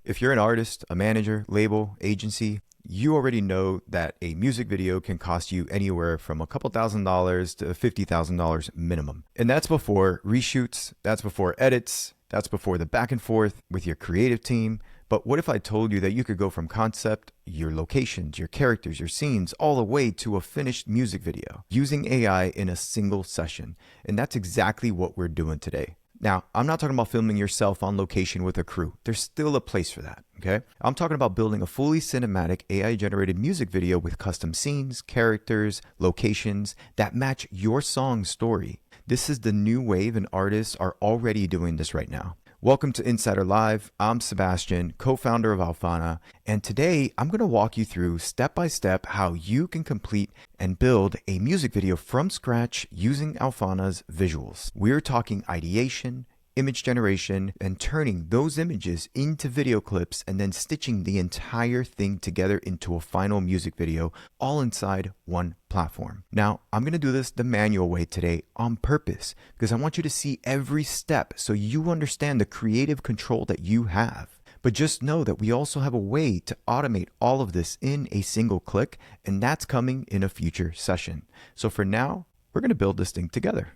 If you're an artist, a manager, label, agency, you already know that a music video can cost you anywhere from a couple $1,000s to $50,000 minimum. And that's before reshoots, that's before edits, that's before the back and forth with your creative team. But what if I told you that you could go from concept, your locations, your characters, your scenes, all the way to a finished music video using AI in a single session? And that's exactly what we're doing today. Now, I'm not talking about filming yourself on location with a crew. There's still a place for that, okay? I'm talking about building a fully cinematic AI-generated music video with custom scenes, characters, locations that match your song's story. This is the new wave, and artists are already doing this right now. Welcome to Insider Live. I'm Sebastian, co-founder of Alphana, and today I'm going to walk you through step-by-step how you can complete and build a music video from scratch using Alphana's visuals. We're talking ideation, image generation, and turning those images into video clips and then stitching the entire thing together into a final music video, all inside one platform. Now, I'm going to do this the manual way today on purpose because I want you to see every step so you understand the creative control that you have. But just know that we also have a way to automate all of this in a single click, and that's coming in a future session. So for now, we're going to build this thing together.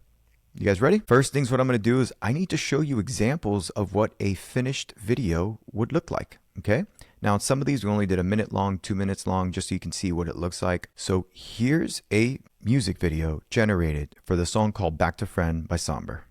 You guys ready? First things what I'm going to do is I need to show you examples of what a finished video would look like, okay? Now, some of these we only did 1 minute long, 2 minutes long, just so you can see what it looks like. So here's a music video generated for the song called Back to Friend by Somber.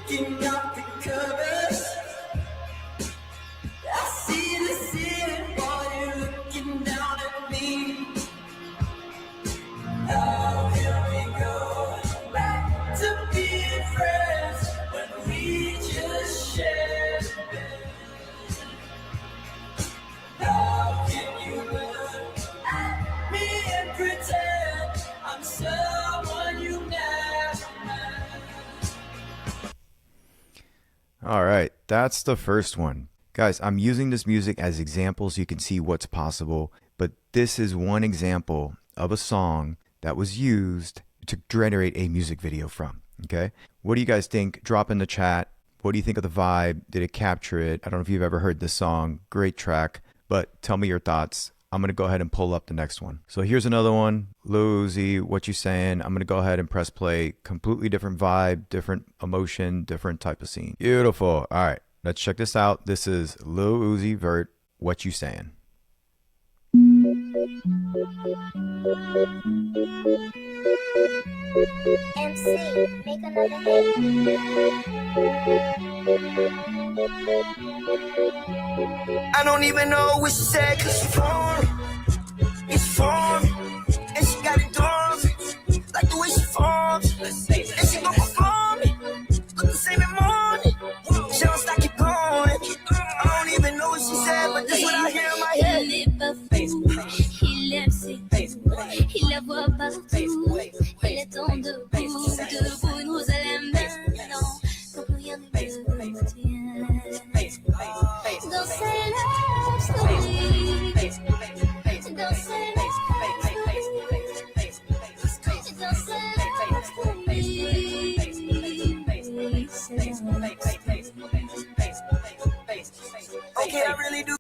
Kicking up the covers, I see the ceiling while you're looking down at me. How can we go back to being friends when we just shared a bed? How can you look at me and pretend I'm someone you never met? All right, that's the first one. Guys, I'm using this music as examples so you can see what's possible, but this is one example of a song that was used to generate a music video from, okay? What do you guys think? Drop in the chat. What do you think of the vibe? Did it capture it? I don't know if you've ever heard this song. Great track, but tell me your thoughts. I'm going to go ahead and pull up the next one. So here's another one. Lil Uzi, What You Saying? I'm going to go ahead and press play. Completely different vibe, different emotion, different type of scene. Beautiful. All right, let's check this out. This is Lil Uzi Vert, What You Saying? MC, make another hit. I don't even know what she said, cause she it's for me, and she got it dormant, like the way she forms, and she gon' perform it, look the same in morning, she don't stop, keep going, I don't even know what she said, but this what I hear in my head. Il aime ses il la voit partout, il attend debout, debout, une rose à la main, non, quand plus rien ne le tient. Dans ses love stories, dans ses love stories, dans ses love stories. Okay, I really do.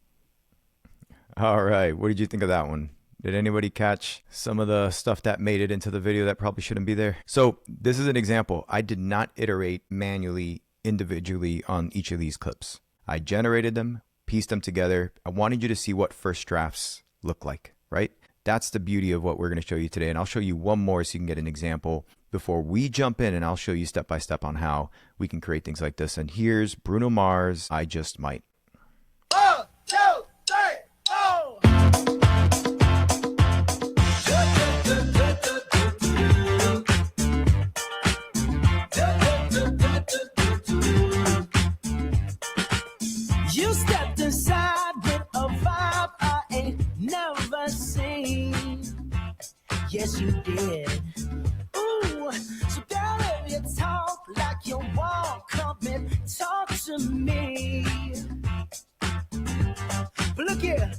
All right, what did you think of that one? Did anybody catch some of the stuff that made it into the video that probably shouldn't be there? So this is an example. I did not iterate manually, individually on each of these clips. I generated them, pieced them together. I wanted you to see what first drafts look like, right? That's the beauty of what we're going to show you today. And I'll show you one more so you can get an example before we jump in, and I'll show you step by step on how we can create things like this. And here's Bruno Mars, I Just Might. 1, 2, 3, oh! yes you did. Ooh, so girl, if you talk like you walk, come and talk to me. But look here,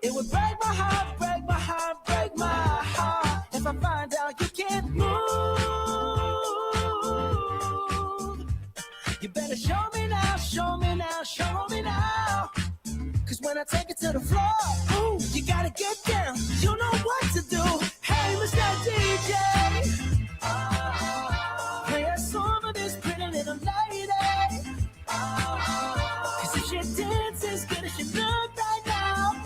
it would break my heart, break my heart, break my heart if I find out you can't move. You better show me now, show me now, show me now. Cause when I take it to the floor, ooh, you gotta get down. You know what to do. Hey, Mr. DJ, play a song for this pretty little lady. Cause if she dances as good as she look right now.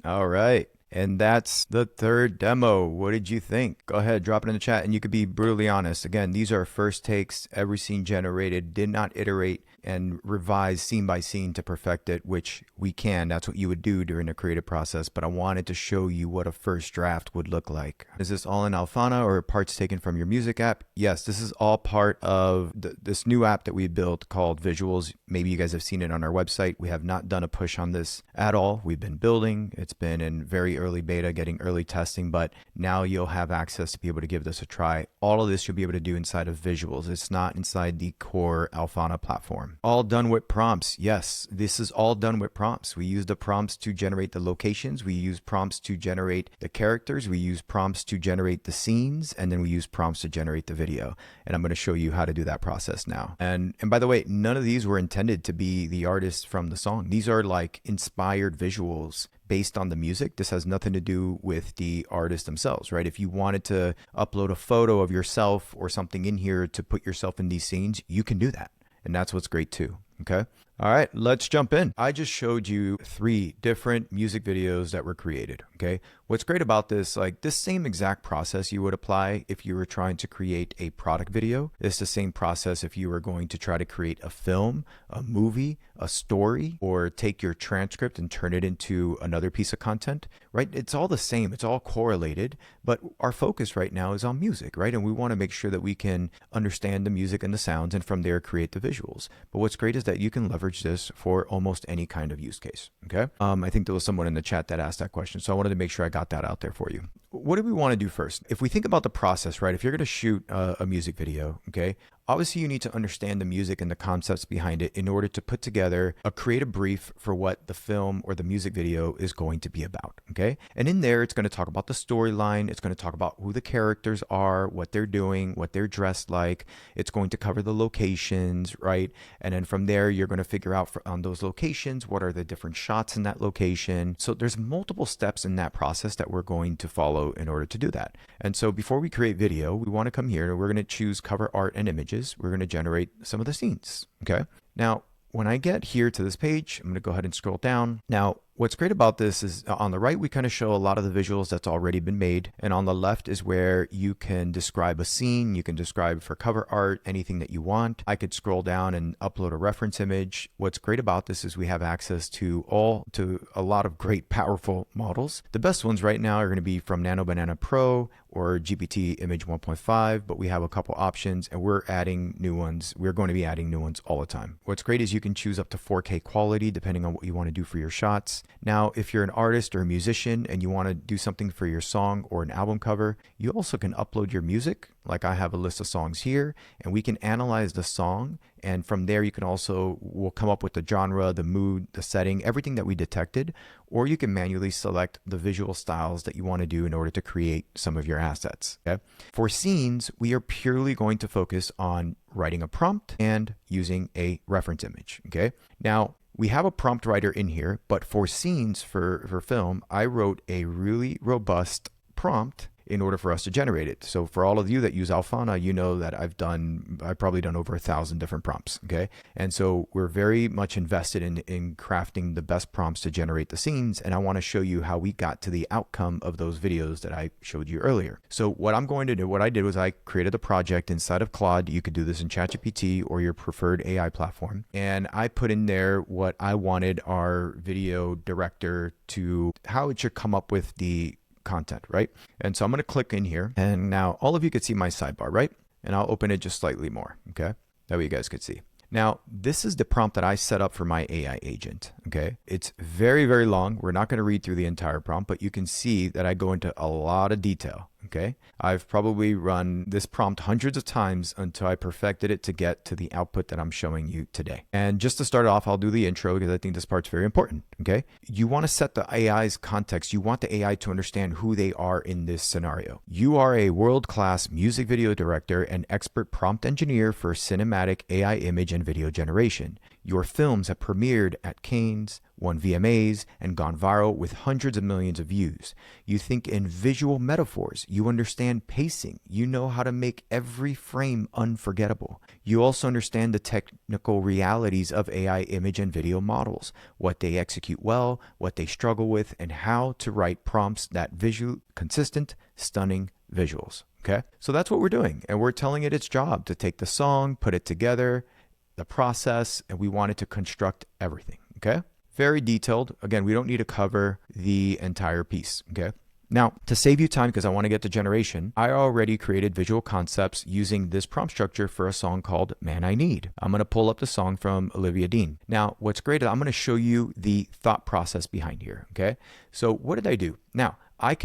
All right. And that's the third demo. What did you think? Go ahead, drop it in the chat, and you could be brutally honest. Again, these are first takes, every scene generated, did not iterate and revise scene by scene to perfect it, which we can. That's what you would do during the creative process, but I wanted to show you what a first draft would look like. Is this all in Alphana or parts taken from your music app? Yes, this is all part of this new app that we built called Visuals. Maybe you guys have seen it on our website. We have not done a push on this at all. We've been building. It's been in very early beta, getting early testing, but now you'll have access to be able to give this a try. All of this you'll be able to do inside of Visuals. It's not inside the core Alphana platform. All done with prompts. Yes, this is all done with prompts. We use the prompts to generate the locations. We use prompts to generate the characters. We use prompts to generate the scenes, and then we use prompts to generate the video. And I'm going to show you how to do that process now. And by the way, none of these were intended to be the artist from the song. These are like inspired visuals based on the music. This has nothing to do with the artist themselves, right? If you wanted to upload a photo of yourself or something in here to put yourself in these scenes, you can do that. And that's what's great too. Okay. All right, let's jump in. I just showed you 3 different music videos that were created. Okay. What's great about this, like this same exact process you would apply if you were trying to create a product video. It's the same process if you were going to try to create a film, a movie, a story, or take your transcript and turn it into another piece of content, right? It's all the same. It's all correlated, but our focus right now is on music, right? And we want to make sure that we can understand the music and the sounds and from there create the visuals. But what's great is that you can leverage this for almost any kind of use case. Okay. I think there was someone in the chat that asked that question. So I wanted to make sure I got that out there for you. What do we want to do first? If we think about the process, right? If you're going to shoot a music video, okay, obviously you need to understand the music and the concepts behind it in order to put together a creative brief for what the film or the music video is going to be about. Okay. And in there, it's going to talk about the storyline. It's going to talk about who the characters are, what they're doing, what they're dressed like. It's going to cover the locations, right? And then from there, you're going to figure out on those locations, what are the different shots in that location. So there's multiple steps in that process that we're going to follow in order to do that. And so before we create video, we want to come here and we're going to choose cover art and images. We're going to generate some of the scenes. Okay. Now, when I get here to this page, I'm going to go ahead and scroll down. Now, what's great about this is on the right, we kind of show a lot of the visuals that's already been made. And on the left is where you can describe a scene. You can describe for cover art, anything that you want. I could scroll down and upload a reference image. What's great about this is we have access to a lot of great, powerful models. The best ones right now are going to be from Nano Banana Pro or GPT Image 1.5, but we have a couple options and we're adding new ones. We're going to be adding new ones all the time. What's great is you can choose up to 4K quality depending on what you want to do for your shots. Now, if you're an artist or a musician and you want to do something for your song or an album cover, you also can upload your music. Like I have a list of songs here and we can analyze the song. And from there, we'll come up with the genre, the mood, the setting, everything that we detected, or you can manually select the visual styles that you want to do in order to create some of your assets. Okay. For scenes, we are purely going to focus on writing a prompt and using a reference image. Okay. Now, we have a prompt writer in here, but for scenes for film, I wrote a really robust prompt in order for us to generate it. So for all of you that use Alphana, you know that I've probably done over 1,000 different prompts. Okay. And so we're very much invested in crafting the best prompts to generate the scenes. And I want to show you how we got to the outcome of those videos that I showed you earlier. So what I did was I created a project inside of Claude. You could do this in ChatGPT or your preferred AI platform. And I put in there what I wanted our video director how it should come up with the content, right? And so I'm going to click in here and now all of you could see my sidebar, right? And I'll open it just slightly more. Okay. That way you guys could see. Now, this is the prompt that I set up for my AI agent, okay? It's very, very long. We're not going to read through the entire prompt, but you can see that I go into a lot of detail, okay? I've probably run this prompt hundreds of times until I perfected it to get to the output that I'm showing you today. And just to start off, I'll do the intro because I think this part's very important, okay? You want to set the AI's context. You want the AI to understand who they are in this scenario. You are a world-class music video director and expert prompt engineer for cinematic AI image and video generation. Your films have premiered at Cannes, won VMAs, and gone viral with hundreds of millions of views. You think in visual metaphors. You understand pacing. You know how to make every frame unforgettable. You also understand the technical realities of AI image and video models, what they execute well, what they struggle with, and how to write prompts that visual consistent, stunning visuals. Okay? So that's what we're doing. And we're telling it its job to take the song, put it together, the process, and we want it to construct everything, okay? Very detailed. Again, we don't need to cover the entire piece, okay? Now, to save you time, because I want to get to generation, I already created visual concepts using this prompt structure for a song called Man I Need. I'm going to pull up the song from Olivia Dean. Now, what's great is I'm going to show you the thought process behind here, okay? So what did I do? Now, I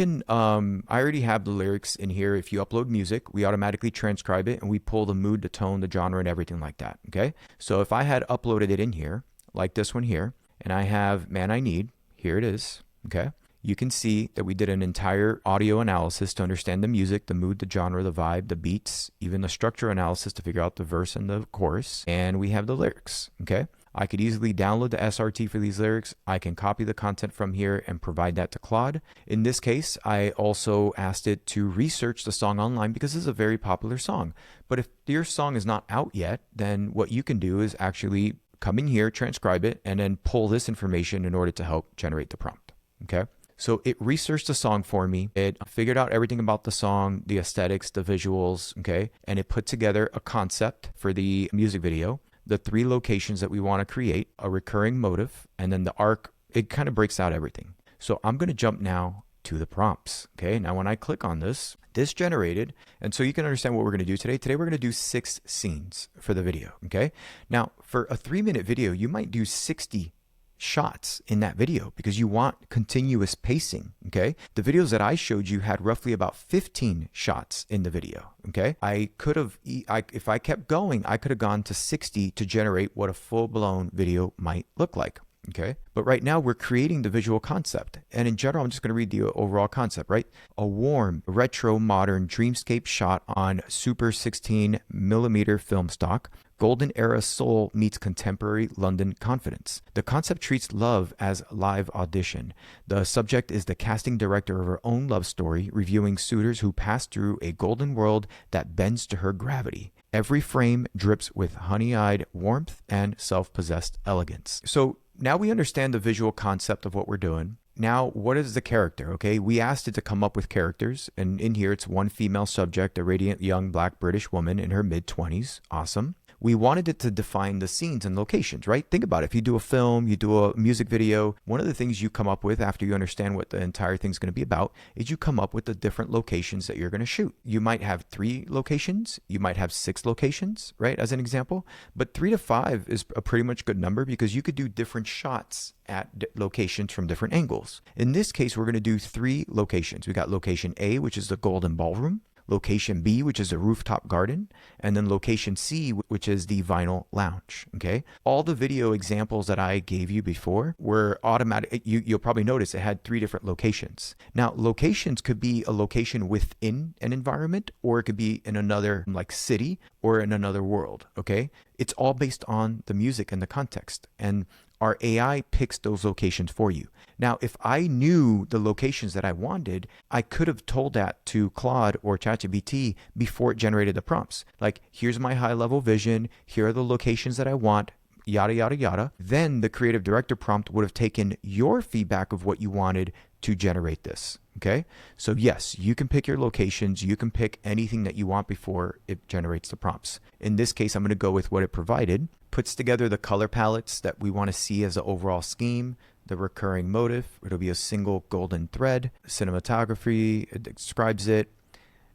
already have the lyrics in here. If you upload music, we automatically transcribe it and we pull the mood, the tone, the genre, and everything like that, okay? So if I had uploaded it in here, like this one here, and I have Man I Need, here it is, okay? You can see that we did an entire audio analysis to understand the music, the mood, the genre, the vibe, the beats, even the structure analysis to figure out the verse and the chorus, and we have the lyrics, okay? I could easily download the SRT for these lyrics. I can copy the content from here and provide that to Claude. In this case, I also asked it to research the song online because this is a very popular song. But if your song is not out yet, then what you can do is actually come in here, transcribe it, and then pull this information in order to help generate the prompt, okay? So it researched the song for me. It figured out everything about the song, the aesthetics, the visuals, okay? And it put together a concept for the music video, the 3 locations that we want to create, a recurring motive, and then the arc. It kind of breaks out everything. So I'm going to jump now to the prompts. Okay, now when I click on this generated, and so you can understand what we're going to do today. Today we're going to do 6 scenes for the video. Okay, now for a 3-minute video, you might do 60 shots in that video because you want continuous pacing, okay? The videos that I showed you had roughly about 15 shots in the video, okay? If I kept going, I could have gone to 60 to generate what a full-blown video might look like, okay? But right now we're creating the visual concept. And in general, I'm just going to read the overall concept, right? A warm, retro, modern dreamscape shot on Super 16mm film stock. Golden era soul meets contemporary London confidence. The concept treats love as live audition. The subject is the casting director of her own love story, reviewing suitors who pass through a golden world that bends to her gravity. Every frame drips with honey-eyed warmth and self-possessed elegance. So now we understand the visual concept of what we're doing. Now, what is the character? Okay, we asked it to come up with characters, and in here it's one female subject, a radiant young black British woman in her mid-20s. Awesome. We wanted it to define the scenes and locations, right? Think about it. If you do a film, you do a music video, one of the things you come up with after you understand what the entire thing's going to be about is you come up with the different locations that you're going to shoot. You might have 3 locations, you might have 6 locations, right? As an example, but 3 to 5 is a pretty much good number because you could do different shots at locations from different angles. In this case, we're going to do 3 locations. We got location A, which is the Golden Ballroom. Location B, which is a rooftop garden, and then location C, which is the vinyl lounge, okay? All the video examples that I gave you before were automatic. You'll probably notice it had 3 different locations. Now, locations could be a location within an environment, or it could be in another like city or in another world, okay? It's all based on the music and the context. And our AI picks those locations for you. Now, if I knew the locations that I wanted, I could have told that to Claude or ChatGPT before it generated the prompts. Like, here's my high-level vision. Here are the locations that I want, yada, yada, yada. Then the creative director prompt would have taken your feedback of what you wanted to generate this, okay? So yes, you can pick your locations. You can pick anything that you want before it generates the prompts. In this case, I'm going to go with what it provided. Puts together the color palettes that we want to see as an overall scheme, the recurring motive. It'll be a single golden thread. Cinematography, it describes it.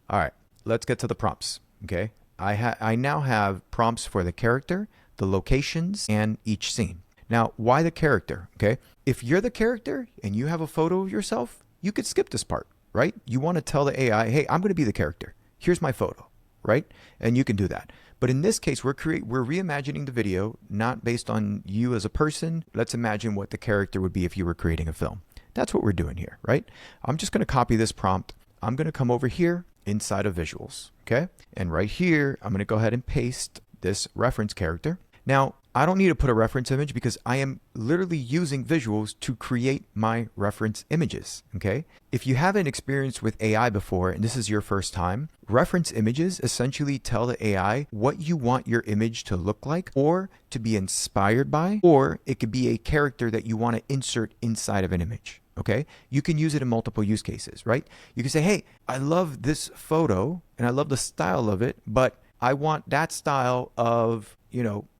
All right, let's get to the prompts, okay? I now have prompts for the character, the locations, and each scene. Now, why the character? Okay. If you're the character and you have a photo of yourself, you could skip this part, right? You want to tell the AI, hey, I'm going to be the character. Here's my photo, right? And you can do that. But in this case, we're reimagining the video, not based on you as a person. Let's imagine what the character would be if you were creating a film. That's what we're doing here, right? I'm just going to copy this prompt. I'm going to come over here inside of visuals, okay? And right here, I'm going to go ahead and paste this reference character. Now, I don't need to put a reference image because I am literally using visuals to create my reference images, okay? If you haven't experienced with AI before, and this is your first time, reference images essentially tell the AI what you want your image to look like or to be inspired by, or it could be a character that you want to insert inside of an image. Okay, you can use it in multiple use cases, right? You can say, hey, I love this photo and I love the style of it, but I want that style of,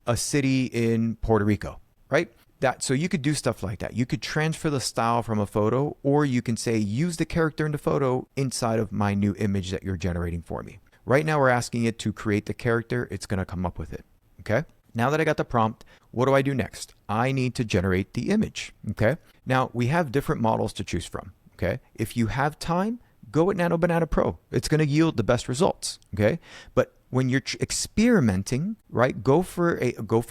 a city in Puerto Rico, right? So you could do stuff like that. You could transfer the style from a photo, or you can say, use the character in the photo inside of my new image that you're generating for me. Right now, we're asking it to create the character. It's going to come up with it. Okay. Now that I got the prompt, what do I do next? I need to generate the image. Okay. Now we have different models to choose from. Okay. If you have time, go with Nano Banana Pro. It's going to yield the best results. Okay. But when you're experimenting, right, go for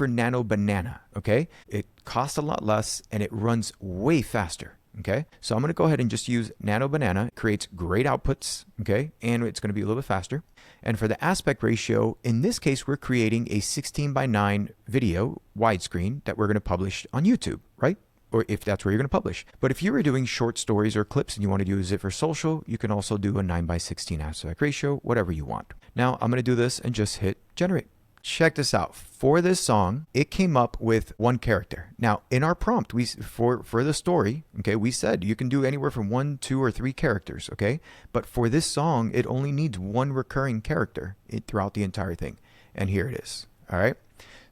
Nano Banana. Okay. It costs a lot less and it runs way faster. Okay. So I'm going to go ahead and just use Nano Banana. It creates great outputs. Okay. And it's going to be a little bit faster. And for the aspect ratio, in this case, we're creating a 16:9 video widescreen that we're going to publish on YouTube, right? Or if that's where you're going to publish. But if you were doing short stories or clips and you want to use it for social, you can also do a 9:16 aspect ratio, whatever you want. Now I'm going to do this and just hit generate. Check this out. For this song, it came up with one character. Now, in our prompt, for the story, okay, we said you can do anywhere from 1, 2, or 3 characters, okay? But for this song, it only needs one recurring character throughout the entire thing. And here it is, all right?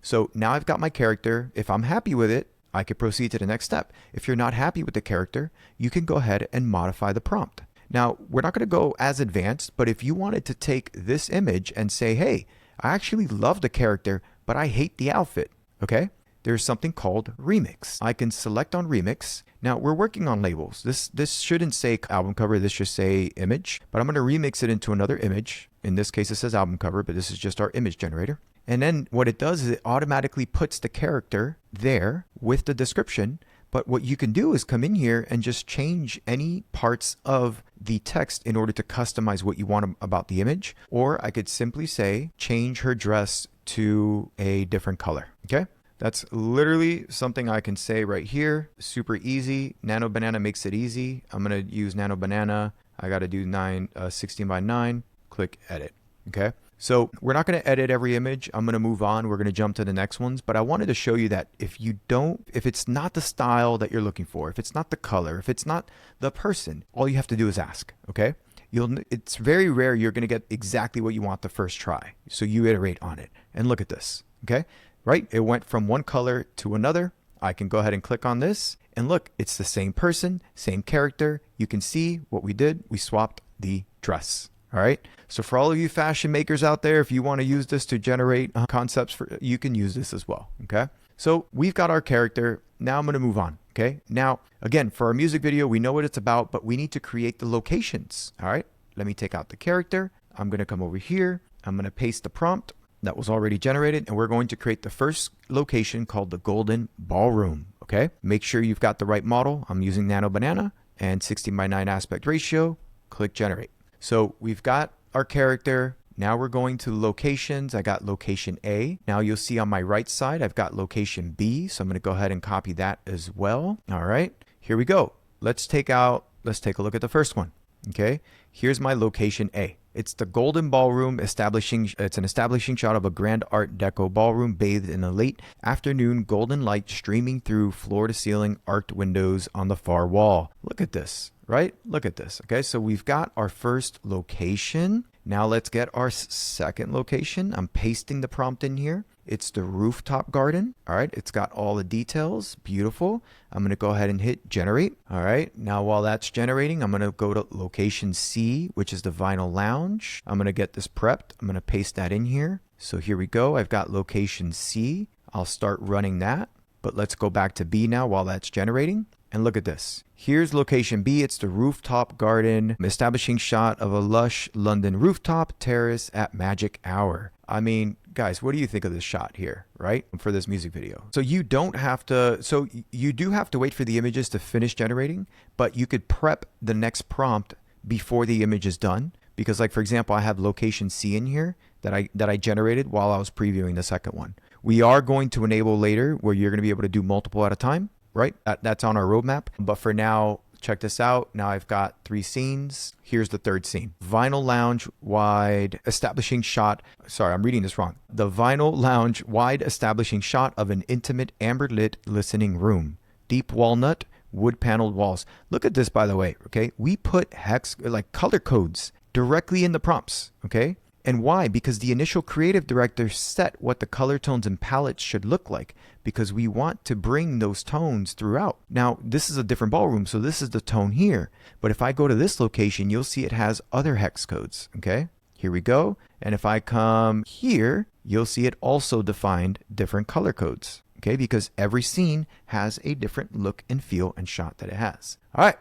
So now I've got my character. If I'm happy with it, I could proceed to the next step. If you're not happy with the character, you can go ahead and modify the prompt. Now, we're not going to go as advanced, but if you wanted to take this image and say, hey, I actually love the character, but I hate the outfit, okay? There's something called remix. I can select on remix. Now, we're working on labels. This shouldn't say album cover. This should say image, but I'm going to remix it into another image. In this case, it says album cover, but this is just our image generator. And then what it does is it automatically puts the character there with the description. But what you can do is come in here and just change any parts of the text in order to customize what you want about the image. Or I could simply say, change her dress to a different color. Okay. That's literally something I can say right here. Super easy. Nano Banana makes it easy. I'm going to use Nano Banana. I got to do 16:9. Click edit. Okay. So we're not going to edit every image. I'm going to move on. We're going to jump to the next ones. But I wanted to show you that if it's not the style that you're looking for, if it's not the color, if it's not the person, all you have to do is ask. Okay. It's very rare you're going to get exactly what you want the first try. So you iterate on it and look at this. Okay. Right. It went from one color to another. I can go ahead and click on this and look, it's the same person, same character. You can see what we did. We swapped the dress. All right. So for all of you fashion makers out there, if you want to use this to generate concepts, you can use this as well. Okay. So we've got our character. Now I'm going to move on. Okay. Now, again, for our music video, we know what it's about, but we need to create the locations. All right. Let me take out the character. I'm going to come over here. I'm going to paste the prompt that was already generated, and we're going to create the first location called the Golden Ballroom. Okay. Make sure you've got the right model. I'm using Nano Banana and 16:9 aspect ratio. Click generate. So we've got our character. Now we're going to locations. I got location A. Now you'll see on my right side, I've got location B. So I'm going to go ahead and copy that as well. All right, here we go. Let's take a look at the first one. Okay, here's my location A. It's the Golden Ballroom it's an establishing shot of a grand art deco ballroom bathed in a late afternoon golden light streaming through floor to ceiling arched windows on the far wall. Look at this, right? Look at this. Okay, so we've got our first location. Now let's get our second location. I'm pasting the prompt in here. It's the rooftop garden. All right, it's got all the details. Beautiful. I'm going to go ahead and hit generate. All right, now while that's generating, I'm going to go to location C, which is the vinyl lounge. I'm going to get this prepped. I'm going to paste that in here. So here we go. I've got location C. I'll start running that. But let's go back to B now while that's generating. And look at this. Here's location B. It's the rooftop garden, establishing shot of a lush London rooftop terrace at magic hour. I mean, guys, what do you think of this shot here, right? For this music video. So you don't have to, so you do have to wait for the images to finish generating, but you could prep the next prompt before the image is done. Because like, for example, I have location C in here that I generated while I was previewing the second one. We are going to enable later where you're going to be able to do multiple at a time, right? That's on our roadmap. But for now, check this out. Now I've got 3 scenes. Here's the third scene. Vinyl lounge wide establishing shot. Sorry, I'm reading this wrong. The vinyl lounge wide establishing shot of an intimate amber lit listening room. Deep walnut, wood paneled walls. Look at this, by the way, okay? We put hex, like color codes directly in the prompts, okay? And why? Because the initial creative director set what the color tones and palettes should look like, because we want to bring those tones throughout. Now, this is a different ballroom, so this is the tone here. But if I go to this location, you'll see it has other hex codes, okay? Here we go. And if I come here, you'll see it also defined different color codes, okay? Because every scene has a different look and feel and shot that it has. All right.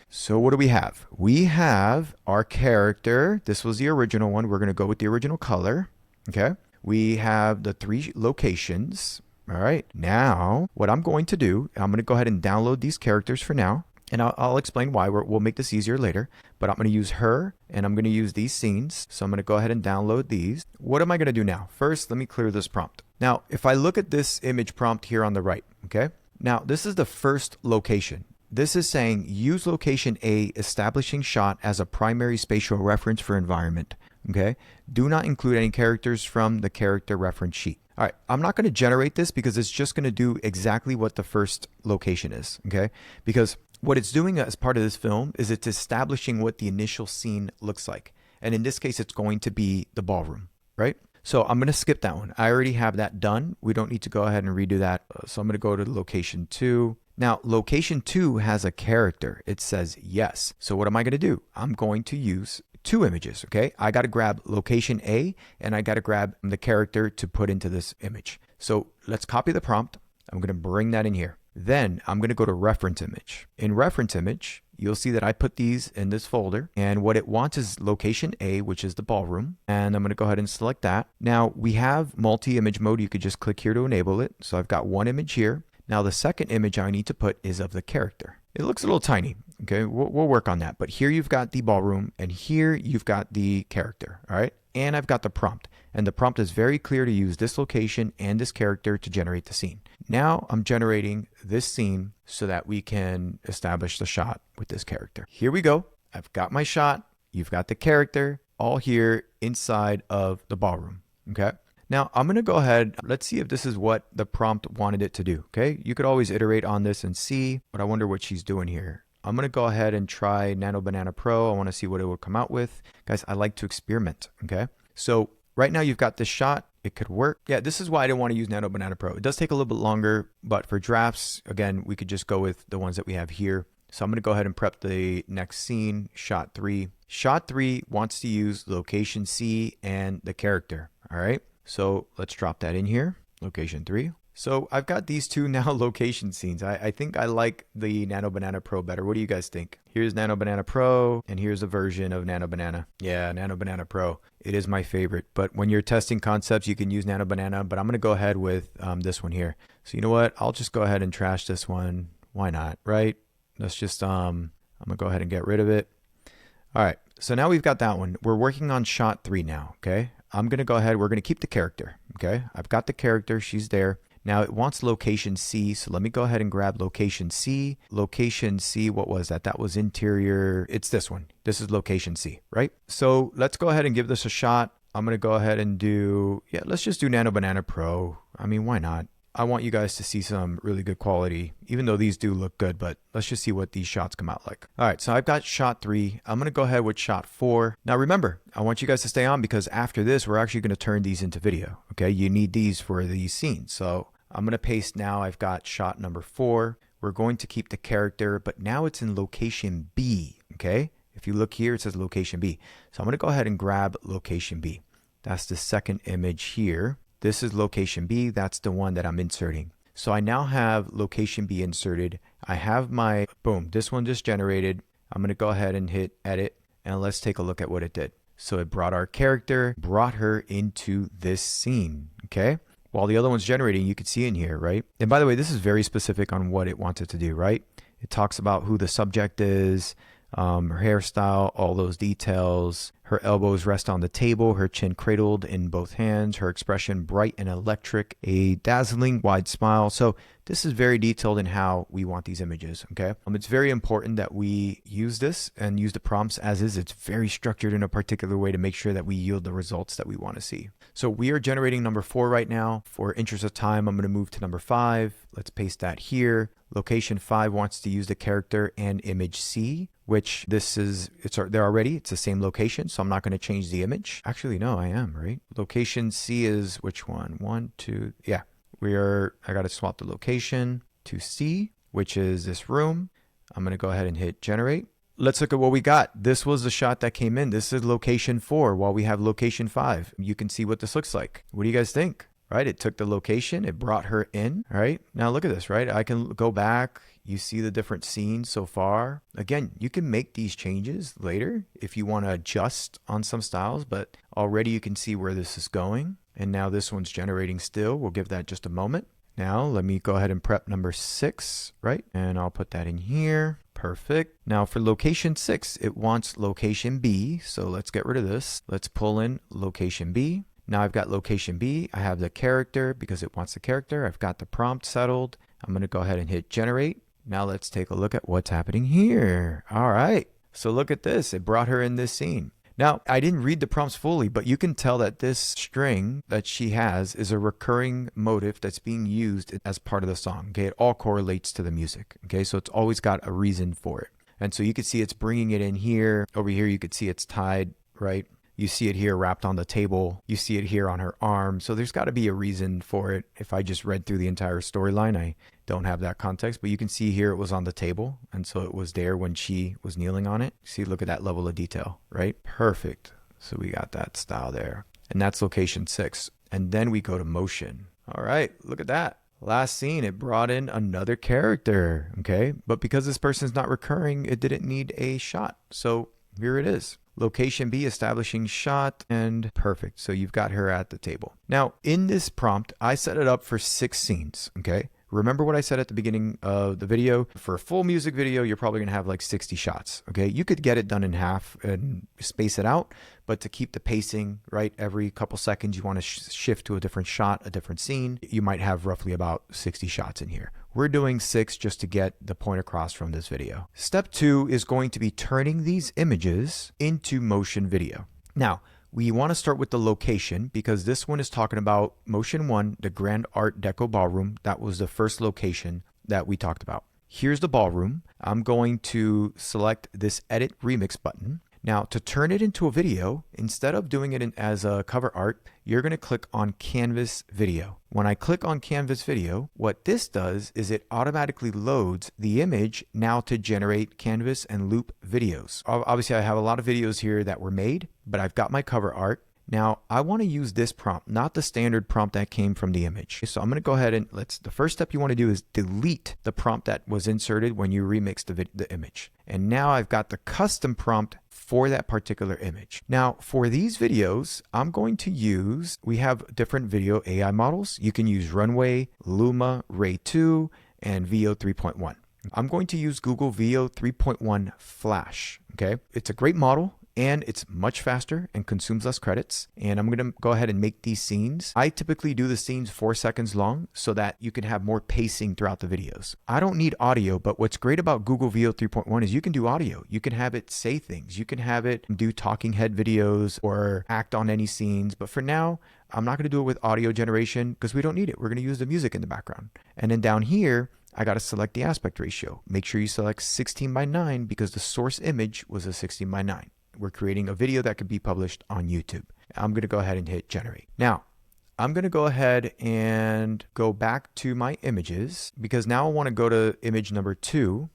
So what do we have? We have our character. This was the original one. We're going to go with the original color. Okay. We have the 3 locations. All right. Now, what I'm going to do, I'm going to go ahead and download these characters for now. And I'll explain why. We'll make this easier later. But I'm going to use her and I'm going to use these scenes. So I'm going to go ahead and download these. What am I going to do now? First, let me clear this prompt. Now, if I look at this image prompt here on the right, okay? Now, this is the first location. This is saying use location A establishing shot as a primary spatial reference for environment. Okay. Do not include any characters from the character reference sheet. All right. I'm not going to generate this because it's just going to do exactly what the first location is. Okay. Because what it's doing as part of this film is it's establishing what the initial scene looks like. And in this case, it's going to be the ballroom, right? So I'm going to skip that one. I already have that done. We don't need to go ahead and redo that. So I'm going to go to location 2. Now, location 2 has a character. It says yes. So what am I going to do? I'm going to use 2 images, okay? I got to grab location A and I got to grab the character to put into this image. So let's copy the prompt. I'm going to bring that in here. Then I'm going to go to reference image. In reference image, you'll see that I put these in this folder. And what it wants is location A, which is the ballroom. And I'm going to go ahead and select that. Now, we have multi-image mode. You could just click here to enable it. So I've got 1 image here. Now, the second image I need to put is of the character. It looks a little tiny, okay? We'll work on that. But here you've got the ballroom, and here you've got the character, all right? And I've got the prompt. And the prompt is very clear to use this location and this character to generate the scene. Now, I'm generating this scene so that we can establish the shot with this character. Here we go. I've got my shot. You've got the character all here inside of the ballroom, okay? Now, I'm going to go ahead. Let's see if this is what the prompt wanted it to do, okay? You could always iterate on this and see, but I wonder what she's doing here. I'm going to go ahead and try Nano Banana Pro. I want to see what it will come out with. Guys, I like to experiment, okay? So right now you've got this shot. It could work. Yeah, this is why I didn't want to use Nano Banana Pro. It does take a little bit longer, but for drafts, again, we could just go with the ones that we have here. So I'm going to go ahead and prep the next scene, shot 3. Shot 3 wants to use location C and the character, all right? So let's drop that in here, location 3. So I've got these 2 now location scenes. I think I like the Nano Banana Pro better. What do you guys think? Here's Nano Banana Pro, and here's a version of Nano Banana. Yeah, Nano Banana Pro. It is my favorite. But when you're testing concepts, you can use Nano Banana. But I'm going to go ahead with this one here. So you know what? I'll just go ahead and trash this one. Why not, right? Let's just, I'm going to go ahead and get rid of it. All right. So now we've got that one. We're working on shot 3 now, okay? I'm going to go ahead. We're going to keep the character, okay? I've got the character. She's there. Now it wants location C. So let me go ahead and grab location C. Location C, what was that? That was interior. It's this one. This is location C, right? So let's go ahead and give this a shot. I'm going to go ahead and do, yeah, let's just do Nano Banana Pro. I mean, why not? I want you guys to see some really good quality, even though these do look good, but let's just see what these shots come out like. All right, so I've got shot 3. I'm going to go ahead with shot 4. Now remember, I want you guys to stay on because after this, we're actually going to turn these into video, okay? You need these for these scenes. So I'm going to paste now. I've got shot number 4. We're going to keep the character, but now it's in location B, okay? If you look here, it says location B. So I'm going to go ahead and grab location B. That's the second image here. This is location B. That's the one that I'm inserting. So I now have location B inserted. I have my, boom, this one just generated. I'm going to go ahead and hit edit, and let's take a look at what it did. So it brought our character, brought her into this scene, okay? While the other one's generating, you can see in here, right? And by the way, this is very specific on what it wants it to do, right? It talks about who the subject is, her hairstyle, all those details. Her elbows rest on the table, her chin cradled in both hands, her expression bright and electric, a dazzling wide smile. So this is very detailed in how we want these images, okay? It's very important that we use this and use the prompts as is. It's very structured in a particular way to make sure that we yield the results that we want to see. So we are generating number 4 right now. For interest of time, I'm going to move to number 5. Let's paste that here. Location 5 wants to use the character and image C, which this is, it's there already. It's the same location, so I'm not going to change the image. Actually, no, I am, right? Location C is which one? 1, 2, yeah. I got to swap the location to C, which is this room. I'm going to go ahead and hit generate. Let's look at what we got. This was the shot that came in. This is location 4 while we have location 5. You can see what this looks like. What do you guys think? Right? It took the location, it brought her in. All right. Now look at this, right? I can go back. You see the different scenes so far. Again, you can make these changes later if you want to adjust on some styles, but already you can see where this is going. And now this one's generating still. We'll give that just a moment. Now let me go ahead and prep number 6, right? And I'll put that in here. Perfect. Now for location 6, it wants location B. So let's get rid of this. Let's pull in location B. Now I've got location B. I have the character because it wants the character. I've got the prompt settled. I'm going to go ahead and hit generate. Now let's take a look at what's happening here. All right. So look at this. It brought her in this scene. Now, I didn't read the prompts fully, but you can tell that this string that she has is a recurring motif that's being used as part of the song. Okay, it all correlates to the music. Okay, so it's always got a reason for it. And so you can see it's bringing it in here. Over here, you could see it's tied, right? You see it here wrapped on the table. You see it here on her arm. So there's got to be a reason for it. If I just read through the entire storyline, I don't have that context. But you can see here it was on the table. And so it was there when she was kneeling on it. See, look at that level of detail, right? Perfect. So we got that style there. And that's location 6. And then we go to motion. All right, look at that. Last scene, it brought in another character, okay? But because this person's not recurring, it didn't need a shot. So here it is. Location B, establishing shot, and perfect. So you've got her at the table. Now, in this prompt, I set it up for 6 scenes, okay? Remember what I said at the beginning of the video? For a full music video, you're probably going to have like 60 shots, okay? You could get it done in half and space it out, but to keep the pacing, right, every couple seconds, you want to shift to a different shot, a different scene. You might have roughly about 60 shots in here. We're doing 6 just to get the point across from this video. Step 2 is going to be turning these images into motion video. Now, we want to start with the location because this one is talking about motion 1, the Grand Art Deco Ballroom. That was the first location that we talked about. Here's the ballroom. I'm going to select this edit remix button. Now, to turn it into a video, instead of doing it as a cover art, you're going to click on Canvas Video. When I click on Canvas Video, what this does is it automatically loads the image now to generate Canvas and loop videos. Obviously, I have a lot of videos here that were made, but I've got my cover art. Now, I want to use this prompt, not the standard prompt that came from the image. So I'm going to go ahead and the first step you want to do is delete the prompt that was inserted when you remixed the image. And now I've got the custom prompt for that particular image. Now, for these videos, I'm going to use, we have different video AI models. You can use Runway, Luma, Ray 2, and Veo 3.1. I'm going to use Google Veo 3.1 Flash, okay? It's a great model. And it's much faster and consumes less credits. And I'm going to go ahead and make these scenes. I typically do the scenes 4 seconds long so that you can have more pacing throughout the videos. I don't need audio, but what's great about Google Veo 3.1 is you can do audio. You can have it say things. You can have it do talking head videos or act on any scenes. But for now, I'm not going to do it with audio generation because we don't need it. We're going to use the music in the background. And then down here, I got to select the aspect ratio. Make sure you select 16:9 because the source image was a 16:9. We're creating a video that could be published on YouTube. I'm going to go ahead and hit generate. Now, I'm going to go ahead and go back to my images because now I want to go to image number 2,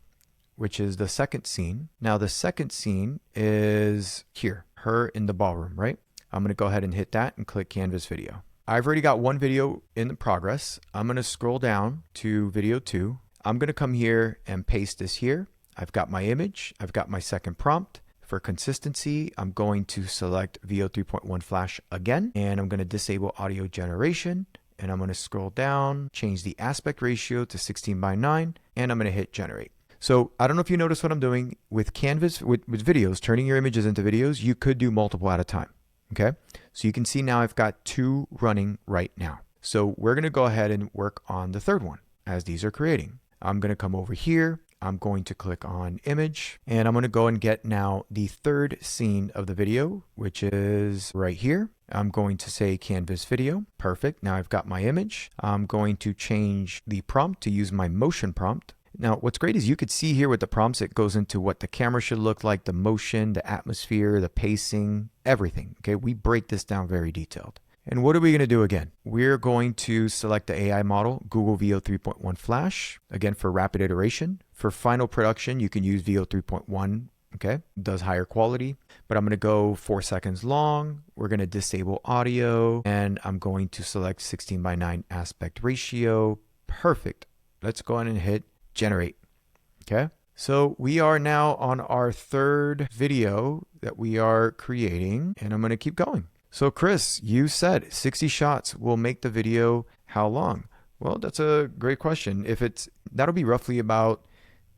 which is the second scene. Now, the second scene is here, her in the ballroom, right? I'm going to go ahead and hit that and click Canvas Video. I've already got one video in the progress. I'm going to scroll down to video 2. I'm going to come here and paste this here. I've got my image. I've got my second prompt. For consistency, I'm going to select Veo 3.1 Flash again, and I'm going to disable audio generation, and I'm going to scroll down, change the aspect ratio to 16:9, and I'm going to hit generate. So I don't know if you notice what I'm doing with Canvas, with videos, turning your images into videos. You could do multiple at a time. Okay, so you can see now I've got 2 running right now. So we're going to go ahead and work on the third one as these are creating. I'm going to come over here. I'm going to click on image, and I'm going to go and get now the third scene of the video, which is right here. I'm going to say canvas video. Perfect. Now I've got my image. I'm going to change the prompt to use my motion prompt. Now, what's great is you could see here with the prompts, it goes into what the camera should look like, the motion, the atmosphere, the pacing, everything. Okay, we break this down very detailed. And what are we going to do again? We're going to select the AI model, Google Veo 3.1 Flash, again for rapid iteration. For final production, you can use Veo 3.1, okay? It does higher quality, but I'm going to go 4 seconds long. We're going to disable audio, and I'm going to select 16:9 aspect ratio. Perfect. Let's go ahead and hit generate, okay? So we are now on our third video that we are creating, and I'm going to keep going. So Chris, you said 60 shots will make the video how long? Well, that's a great question. That'll be roughly about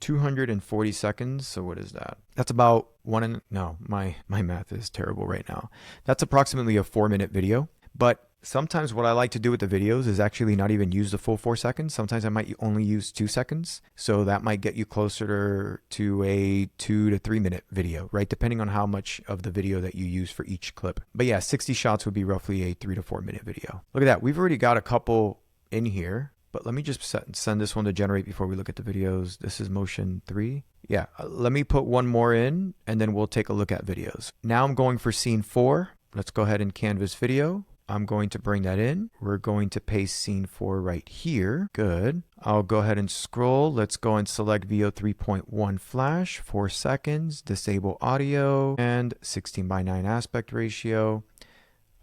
240 seconds. So what is that? That's about my math is terrible right now. That's approximately a 4-minute video. But sometimes what I like to do with the videos is actually not even use the full 4 seconds. Sometimes I might only use 2 seconds. So that might get you closer to a 2 to 3 minute video, right? Depending on how much of the video that you use for each clip. But yeah, 60 shots would be roughly a 3 to 4 minute video. Look at that. We've already got a couple in here, but let me just send this one to generate before we look at the videos. This is motion 3. Yeah, let me put one more in and then we'll take a look at videos. Now I'm going for scene 4. Let's go ahead and canvas video. I'm going to bring that in. We're going to paste scene 4 right here. Good. I'll go ahead and scroll. Let's go and select Veo 3.1 Flash, 4 seconds, disable audio, and 16:9 aspect ratio.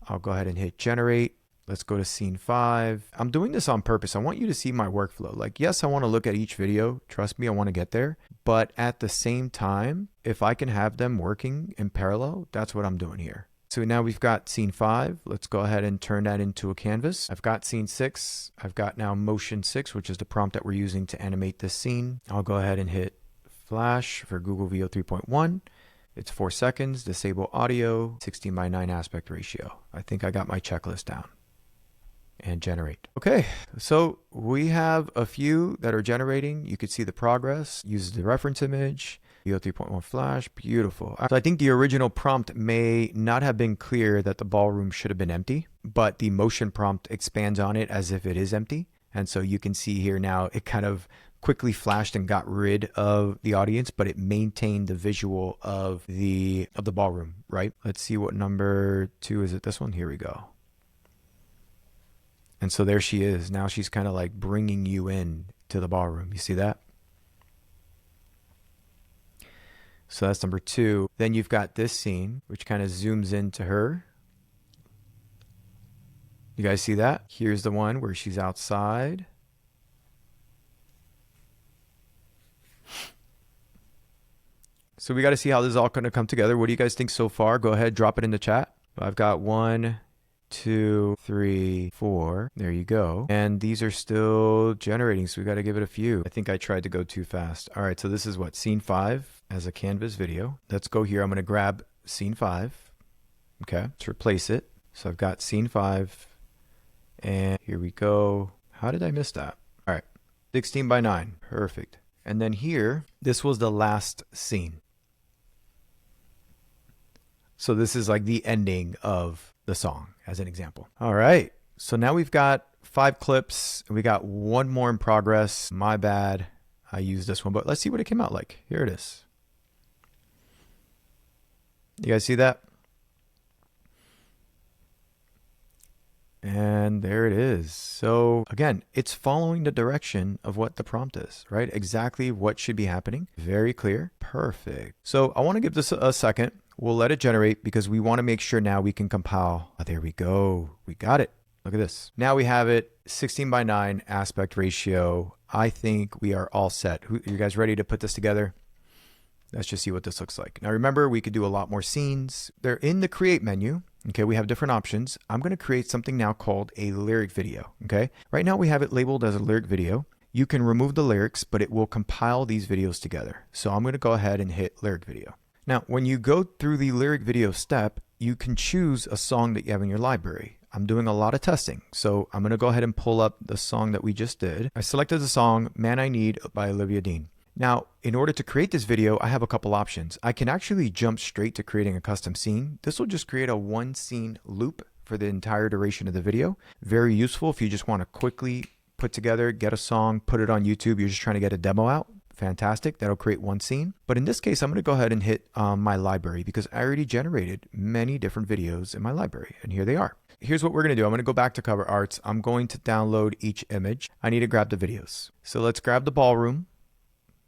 I'll go ahead and hit generate. Let's go to scene 5. I'm doing this on purpose. I want you to see my workflow. Like, yes, I want to look at each video. Trust me, I want to get there. But at the same time, if I can have them working in parallel, that's what I'm doing here. So now we've got scene 5. Let's go ahead and turn that into a canvas. I've got scene 6. I've got now motion 6, which is the prompt that we're using to animate this scene. I'll go ahead and hit flash for Google Veo 3.1. It's 4 seconds, disable audio, 16:9 aspect ratio. I think I got my checklist down. And generate. Okay, so we have a few that are generating. You could see the progress. Use the reference image. Veo 3.1 Flash, beautiful. So I think the original prompt may not have been clear that the ballroom should have been empty, but the motion prompt expands on it as if it is empty. And so you can see here now it kind of quickly flashed and got rid of the audience, but it maintained the visual of the ballroom, right? Let's see what number 2 is it. This one? Here we go. And so there she is. Now she's kind of like bringing you in to the ballroom. You see that? So that's number 2. Then you've got this scene, which kind of zooms into her. You guys see that? Here's the one where she's outside. So we got to see how this is all going to come together. What do you guys think so far? Go ahead, drop it in the chat. I've got 1, 2, 3, 4. There you go. And these are still generating, so we got to give it a few. I think I tried to go too fast. All right, so this is what? Scene 5 as a canvas video. Let's go here. I'm going to grab scene 5. Okay, let's replace it. So I've got scene 5. And here we go. How did I miss that? All right, 16:9. Perfect. And then here, this was the last scene. So this is like the ending of the song as an example. All right. So now we've got 5 clips. We got one more in progress. My bad. I used this one, but let's see what it came out like. Here it is. You guys see that? And there it is. So again, it's following the direction of what the prompt is, right? Exactly what should be happening. Very clear. Perfect. So I want to give this a second. We'll let it generate because we want to make sure now we can compile. Oh, there we go. We got it. Look at this. Now we have it 16:9 aspect ratio. I think we are all set. You guys ready to put this together? Let's just see what this looks like. Now remember, we could do a lot more scenes. They're in the create menu. Okay, we have different options. I'm going to create something now called a lyric video. Okay, right now we have it labeled as a lyric video. You can remove the lyrics, but it will compile these videos together. So I'm going to go ahead and hit lyric video. Now, when you go through the lyric video step, you can choose a song that you have in your library. I'm doing a lot of testing, so I'm going to go ahead and pull up the song that we just did. I selected the song Man I Need by Olivia Dean. Now, in order to create this video, I have a couple options. I can actually jump straight to creating a custom scene. This will just create a one scene loop for the entire duration of the video. Very useful if you just want to quickly put together, get a song, put it on YouTube. You're just trying to get a demo out. Fantastic. That'll create one scene. But in this case, I'm going to go ahead and hit my library because I already generated many different videos in my library. And here they are. Here's what we're going to do. I'm going to go back to Cover Arts. I'm going to download each image. I need to grab the videos. So let's grab the ballroom.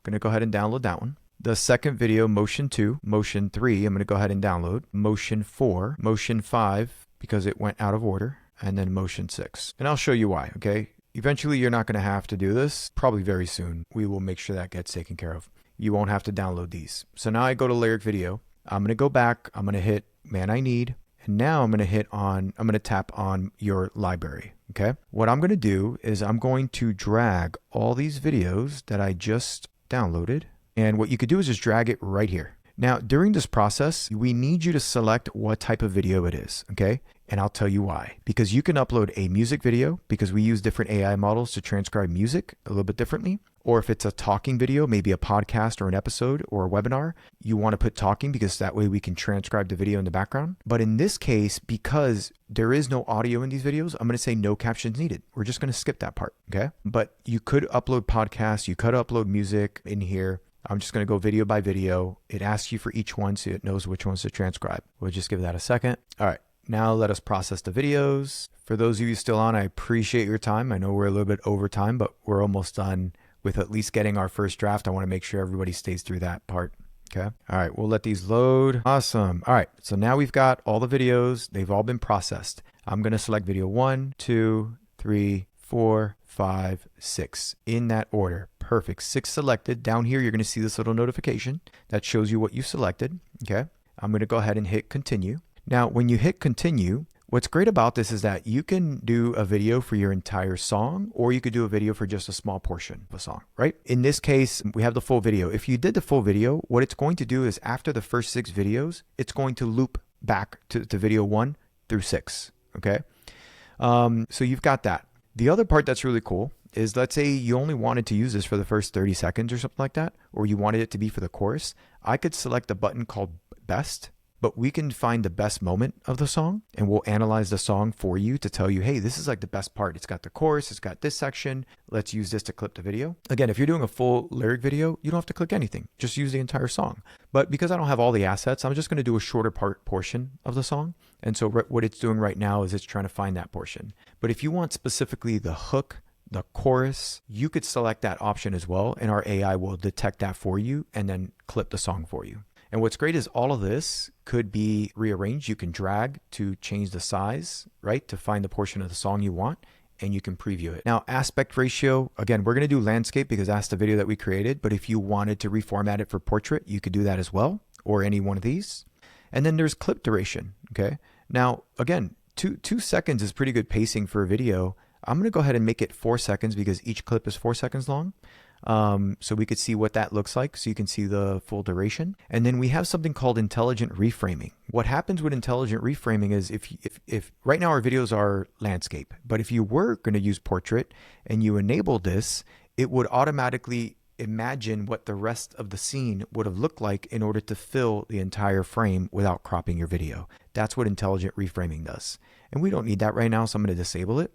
I'm going to go ahead and download that one. The second video, Motion 2, Motion 3, I'm going to go ahead and download. Motion 4, Motion 5, because it went out of order, and then Motion 6. And I'll show you why, okay? Eventually, you're not going to have to do this. Probably very soon. We will make sure that gets taken care of. You won't have to download these. So now I go to lyric video. I'm going to go back. I'm going to hit Man I Need. And now I'm going to tap on your library. Okay. What I'm going to do is I'm going to drag all these videos that I just downloaded. And what you could do is just drag it right here. Now, during this process, we need you to select what type of video it is. Okay. And I'll tell you why. Because you can upload a music video because we use different AI models to transcribe music a little bit differently. Or if it's a talking video, maybe a podcast or an episode or a webinar, you want to put talking because that way we can transcribe the video in the background. But in this case, because there is no audio in these videos, I'm going to say no captions needed. We're just going to skip that part. Okay. But you could upload podcasts. You could upload music in here. I'm just going to go video by video. It asks you for each one so it knows which ones to transcribe. We'll just give that a second. All right. Now let us process the videos. For those of you still on, I appreciate your time. I know we're a little bit over time, but we're almost done with at least getting our first draft. I want to make sure everybody stays through that part. Okay. All right. We'll let these load. Awesome. All right. So now we've got all the videos. They've all been processed. I'm going to select video 1, 2, 3, 4, 5, 6 in that order. Perfect. 6 selected. Down here, you're going to see this little notification that shows you what you selected. Okay. I'm going to go ahead and hit continue. Now, when you hit continue, what's great about this is that you can do a video for your entire song, or you could do a video for just a small portion of a song, right? In this case, we have the full video. If you did the full video, what it's going to do is after the first 6 videos, it's going to loop back to video 1 through 6, okay? So you've got that. The other part that's really cool is, let's say you only wanted to use this for the first 30 seconds or something like that, or you wanted it to be for the chorus. I could select a button called Best, but we can find the best moment of the song and we'll analyze the song for you to tell you, hey, this is like the best part. It's got the chorus, it's got this section. Let's use this to clip the video. Again, if you're doing a full lyric video, you don't have to click anything. Just use the entire song. But because I don't have all the assets, I'm just going to do a shorter portion of the song. And so what it's doing right now is it's trying to find that portion. But if you want specifically the hook, the chorus, you could select that option as well. And our AI will detect that for you and then clip the song for you. And what's great is all of this could be rearranged. You can drag to change the size, right? To find the portion of the song you want, and you can preview it. Now, aspect ratio, again, we're going to do landscape because that's the video that we created. But if you wanted to reformat it for portrait, you could do that as well, or any one of these. And then there's clip duration, okay? Now, again, two seconds is pretty good pacing for a video. I'm going to go ahead and make it 4 seconds because each clip is 4 seconds long. So we could see what that looks like. So you can see the full duration. And then we have something called intelligent reframing. What happens with intelligent reframing is if right now our videos are landscape, but if you were going to use portrait and you enable this, it would automatically imagine what the rest of the scene would have looked like in order to fill the entire frame without cropping your video. That's what intelligent reframing does. And we don't need that right now, so I'm going to disable it.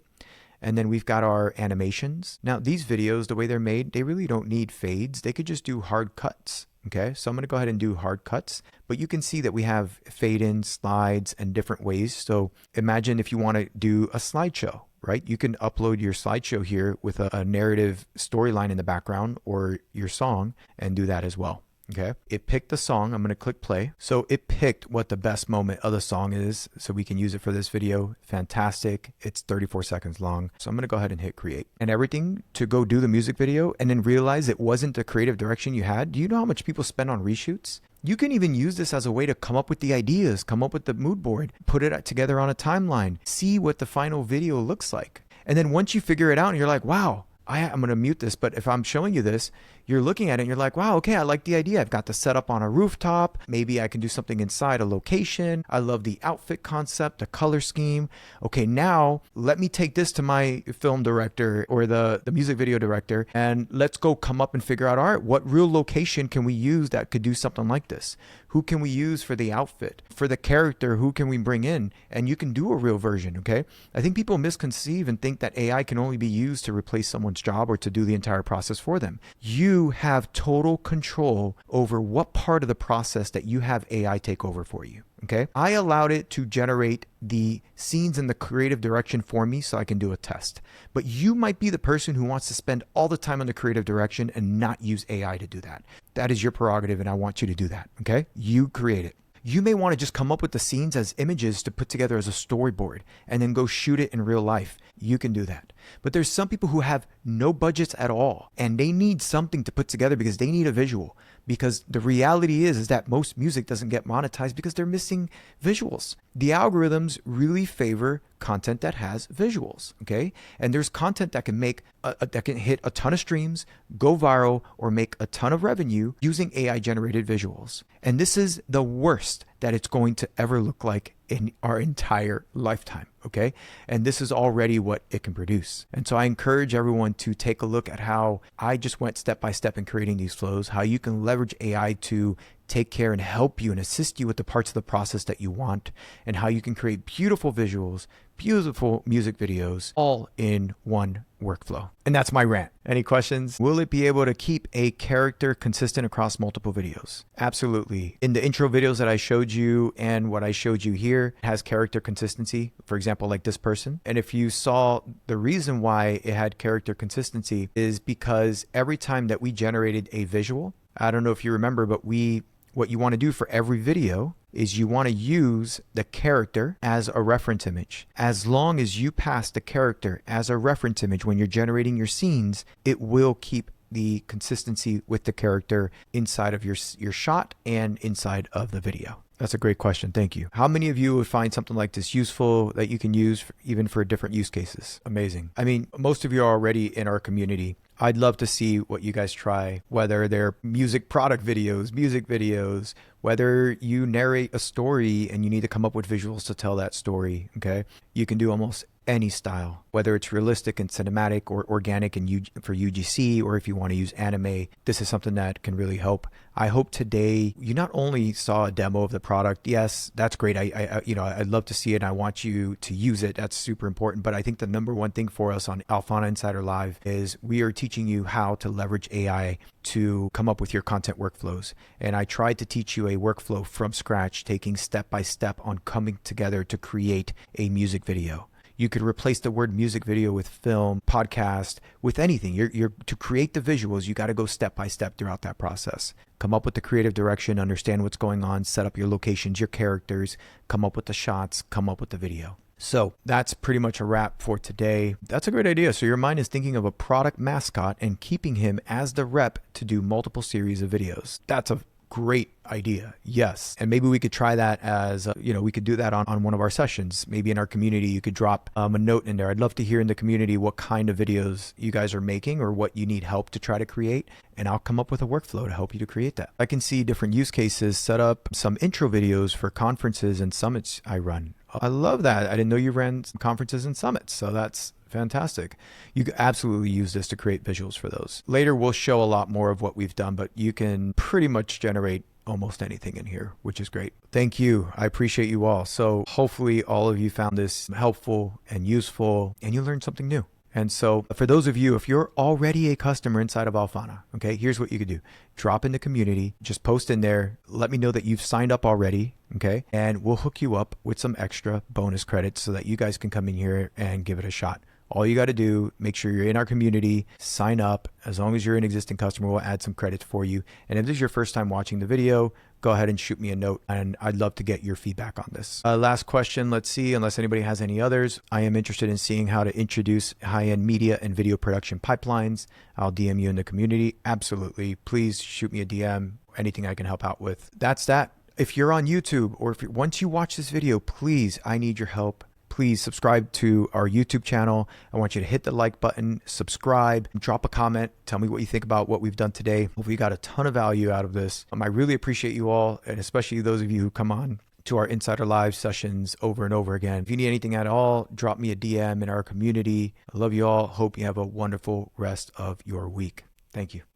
And then we've got our animations. Now, these videos, the way they're made, they really don't need fades. They could just do hard cuts. Okay, so I'm going to go ahead and do hard cuts. But you can see that we have fade in, slides, and different ways. So imagine if you want to do a slideshow, right? You can upload your slideshow here with a narrative storyline in the background or your song and do that as well. Okay. It picked the song. I'm going to click play. So it picked what the best moment of the song is. So we can use it for this video. Fantastic. It's 34 seconds long. So I'm going to go ahead and hit create and everything to go do the music video and then realize it wasn't the creative direction you had. Do you know how much people spend on reshoots? You can even use this as a way to come up with the ideas, come up with the mood board, put it together on a timeline, see what the final video looks like. And then once you figure it out and you're like, wow, I'm going to mute this, but if I'm showing you this, you're looking at it and you're like, wow, okay, I like the idea. I've got the setup on a rooftop. Maybe I can do something inside a location. I love the outfit concept, the color scheme. Okay, now let me take this to my film director or the music video director and let's go come up and figure out, all right, what real location can we use that could do something like this? Who can we use for the outfit? For the character, who can we bring in? And you can do a real version, okay? I think people misconceive and think that AI can only be used to replace someone's job or to do the entire process for them. You have total control over what part of the process that you have AI take over for you. Okay. I allowed it to generate the scenes in the creative direction for me so I can do a test. But you might be the person who wants to spend all the time on the creative direction and not use AI to do that. That is your prerogative and I want you to do that. Okay. You create it. You may want to just come up with the scenes as images to put together as a storyboard and then go shoot it in real life. You can do that. But there's some people who have no budgets at all and they need something to put together because they need a visual. Because the reality is that most music doesn't get monetized because they're missing visuals. The algorithms really favor content that has visuals, okay? And there's content that can make that can hit a ton of streams, go viral, or make a ton of revenue using AI-generated visuals. And this is the worst that it's going to ever look like in our entire lifetime, okay? And this is already what it can produce. And so I encourage everyone to take a look at how I just went step by step in creating these flows, how you can leverage AI to take care and help you and assist you with the parts of the process that you want, and how you can create beautiful visuals, beautiful music videos, all in one workflow. And that's my rant. Any questions? Will it be able to keep a character consistent across multiple videos? Absolutely. In the intro videos that I showed you and what I showed you here, it has character consistency, for example, like this person. And if you saw, the reason why it had character consistency is because every time that we generated a visual, I don't know if you remember, but what you want to do for every video is you want to use the character as a reference image. As long as you pass the character as a reference image when you're generating your scenes, it will keep the consistency with the character inside of your shot and inside of the video. That's a great question. Thank you. How many of you would find something like this useful that you can use even for different use cases? Amazing. I mean, most of you are already in our community. I'd love to see what you guys try, whether they're music product videos, music videos, whether you narrate a story and you need to come up with visuals to tell that story, okay? You can do almost any style, whether it's realistic and cinematic or organic and for UGC, or if you want to use anime. This is something that can really help. I hope today you not only saw a demo of the product. Yes, that's great. I'd love to see it. And I want you to use it. That's super important. But I think the number one thing for us on Alphana Insider Live is we are teaching you how to leverage AI to come up with your content workflows. And I tried to teach you a workflow from scratch, taking step by step on coming together to create a music video. You could replace the word music video with film, podcast, with anything. To create the visuals, you got to go step by step throughout that process. Come up with the creative direction, understand what's going on, set up your locations, your characters, come up with the shots, come up with the video. So that's pretty much a wrap for today. That's a great idea. So your mind is thinking of a product mascot and keeping him as the rep to do multiple series of videos. That's a great idea. Yes. And maybe we could try that as, we could do that on one of our sessions. Maybe in our community, you could drop a note in there. I'd love to hear in the community what kind of videos you guys are making or what you need help to try to create. And I'll come up with a workflow to help you to create that. I can see different use cases, set up some intro videos for conferences and summits I run. I love that. I didn't know you ran some conferences and summits. So that's fantastic. You can absolutely use this to create visuals for those. Later, we'll show a lot more of what we've done, but you can pretty much generate almost anything in here, which is great. Thank you. I appreciate you all. So hopefully all of you found this helpful and useful and you learned something new. And so for those of you, if you're already a customer inside of Alphana, okay, here's what you could do. Drop in the community, just post in there. Let me know that you've signed up already, okay? And we'll hook you up with some extra bonus credits so that you guys can come in here and give it a shot. All you got to do, make sure you're in our community, sign up. As long as you're an existing customer, we'll add some credits for you. And if this is your first time watching the video, go ahead and shoot me a note, and I'd love to get your feedback on this. Last question, let's see, unless anybody has any others. I am interested in seeing how to introduce high-end media and video production pipelines. I'll DM you in the community. Absolutely. Please shoot me a DM, anything I can help out with. That's that. If you're on YouTube, or if once you watch this video, please, I need your help. Please subscribe to our YouTube channel. I want you to hit the like button, subscribe, drop a comment, tell me what you think about what we've done today. We got a ton of value out of this. I really appreciate you all, and especially those of you who come on to our Insider Live sessions over and over again. If you need anything at all, drop me a DM in our community. I love you all. Hope you have a wonderful rest of your week. Thank you.